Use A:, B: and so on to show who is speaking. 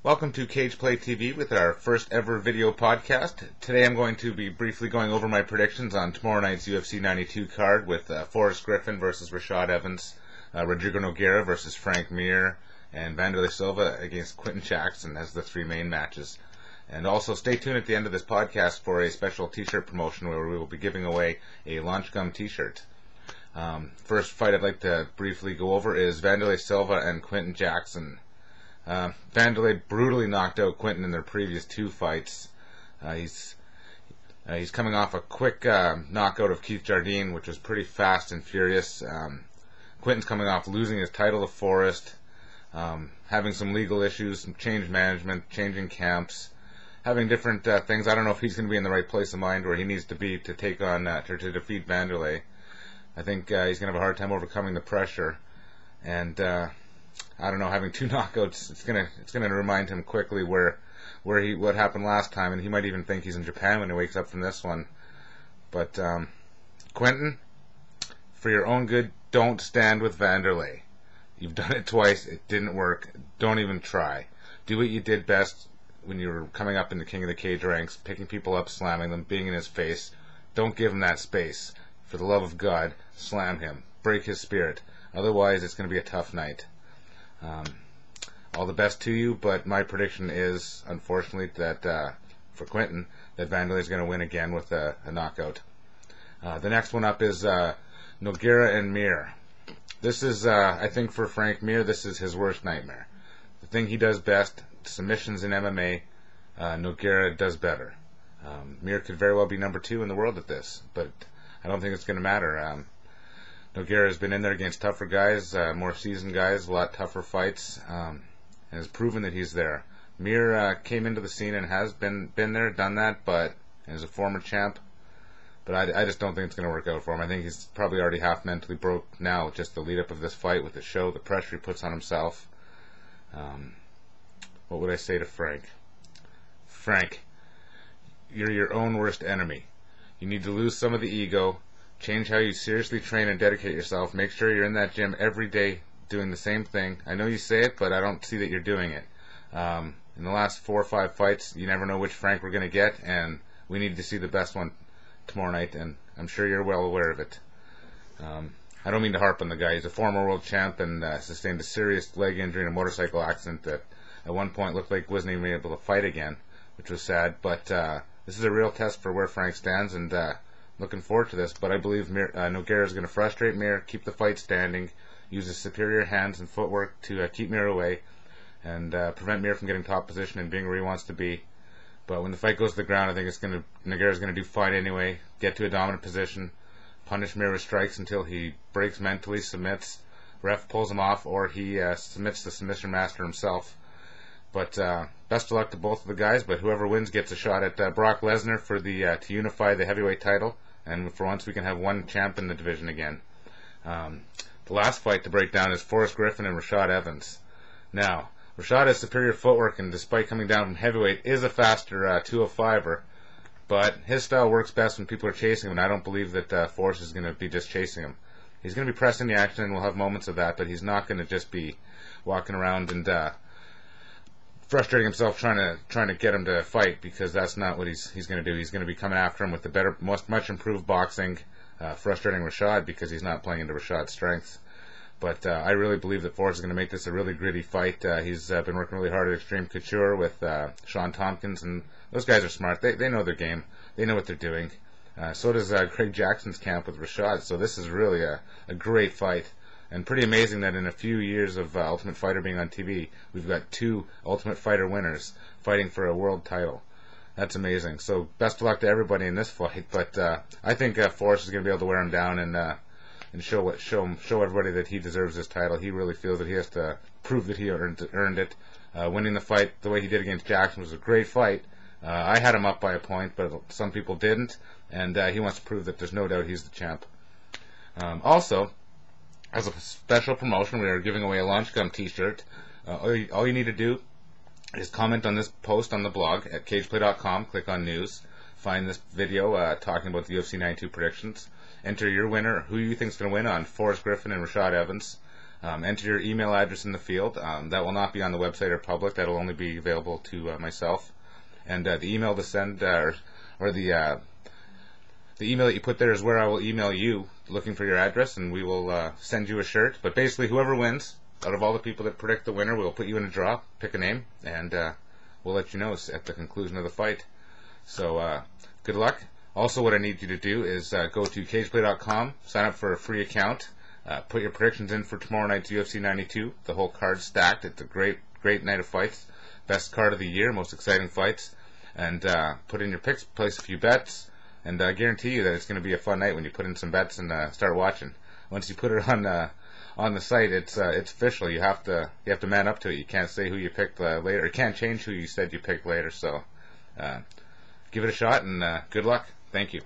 A: Welcome to Cageplay TV with our first ever video podcast. Today I'm going to be briefly going over my predictions on tomorrow night's UFC 92 card with Forrest Griffin versus Rashad Evans, Rodrigo Nogueira versus Frank Mir, and Wanderlei Silva against Quinton Jackson as the three main matches. And also stay tuned at the end of this podcast for a special t-shirt promotion where we will be giving away a Launch Gum t-shirt. First fight I'd like to briefly go over is Wanderlei Silva and Quinton Jackson. Wanderlei brutally knocked out Quinton in their previous two fights. He's coming off a quick knockout of Keith Jardine, which was pretty fast and furious. Quinton's coming off losing his title to Forrest, having some legal issues, some change management, changing camps, having different things. I don't know if he's going to be in the right place of mind where he needs to be to take on to defeat Wanderlei. I think he's going to have a hard time overcoming the pressure, and I don't know, having two knockouts, it's gonna remind him quickly what happened last time, and he might even think he's in Japan when he wakes up from this one. But Quinton, for your own good, don't stand with Wanderlei. You've done it twice, it didn't work. Don't even try. Do what you did best when you were coming up in the King of the Cage ranks, picking people up, slamming them, being in his face. Don't give him that space. For the love of God, slam him. Break his spirit. Otherwise, it's going to be a tough night. All the best to you, but my prediction is, unfortunately, that for Quinton, that Wanderlei is going to win again with a knockout. The next one up is Nogueira and Mir. This is, I think, for Frank Mir, this is his worst nightmare. The thing he does best, submissions in MMA, Nogueira does better. Mir could very well be number 2 in the world at this, but I don't think it's going to matter. Nogueira has been in there against tougher guys, more seasoned guys, a lot tougher fights, and has proven that he's there. Mir came into the scene and has been there, done that, but is a former champ. But I just don't think it's going to work out for him. I think he's probably already half mentally broke now, just the lead up of this fight with the show, the pressure he puts on himself. What would I say to Frank? Frank, you're your own worst enemy. You need to lose some of the ego. Change how you seriously train and dedicate yourself. Make sure you're in that gym every day doing the same thing. I know you say it, but I don't see that you're doing it. In the last 4 or 5 fights, you never know which Frank we're going to get, and we need to see the best one tomorrow night, and I'm sure you're well aware of it. I don't mean to harp on the guy. He's a former world champ and sustained a serious leg injury in a motorcycle accident that at one point looked like he wasn't even able to fight again, which was sad. But this is a real test for where Frank stands, and looking forward to this, but I believe Nogueira is going to frustrate Mir, keep the fight standing, use his superior hands and footwork to keep Mir away, and prevent Mir from getting top position and being where he wants to be. But when the fight goes to the ground, I think Nogueira is going to do fine anyway, get to a dominant position, punish Mir with strikes until he breaks mentally, submits, ref pulls him off, or he submits the submission master himself. But best of luck to both of the guys, but whoever wins gets a shot at Brock Lesnar for the to unify the heavyweight title, and for once we can have one champ in the division again. The last fight to break down is Forrest Griffin and Rashad Evans. Now, Rashad has superior footwork, and despite coming down from heavyweight, is a faster 205er, but his style works best when people are chasing him, and I don't believe that Forrest is going to be just chasing him. He's going to be pressing the action, and we'll have moments of that, but he's not going to just be walking around and frustrating himself trying to get him to fight, because that's not what he's going to do. He's going to be coming after him with the better, much improved boxing, frustrating Rashad because he's not playing into Rashad's strengths. But I really believe that Forrest is going to make this a really gritty fight. He's been working really hard at Extreme Couture with Sean Tompkins, and those guys are smart. They know their game. They know what they're doing. So does Greg Jackson's camp with Rashad. So this is really a great fight. And pretty amazing that in a few years of Ultimate Fighter being on TV, we've got 2 Ultimate Fighter winners fighting for a world title. That's amazing. So best of luck to everybody in this fight. But I think Forrest is going to be able to wear him down and show everybody that he deserves this title. He really feels that he has to prove that he earned it. Winning the fight the way he did against Jackson was a great fight. I had him up by a point, but some people didn't, and he wants to prove that there's no doubt he's the champ. Also, as a special promotion, we are giving away a Launch Gum t-shirt. All you need to do is comment on this post on the blog at cageplay.com, click on news, find this video talking about the UFC 92 predictions, enter your winner, who you think is going to win on Forrest Griffin and Rashad Evans. Enter your email address in the field. That will not be on the website or public. That will only be available to myself. And the email to send, or the email that you put there is where I will email you looking for your address, and we will send you a shirt. But basically, whoever wins, out of all the people that predict the winner, we'll put you in a draw, pick a name, and we'll let you know at the conclusion of the fight. So good luck. Also, what I need you to do is go to Cageplay.com, sign up for a free account, put your predictions in for tomorrow night's UFC 92. The whole card's stacked. It's a great night of fights. Best card of the year, most exciting fights. And put in your picks, place a few bets, and I guarantee you that it's going to be a fun night when you put in some bets and start watching. Once you put it on the site, it's official. You have to man up to it. You can't say who you picked later. You can't change who you said you picked later. So give it a shot, and good luck. Thank you.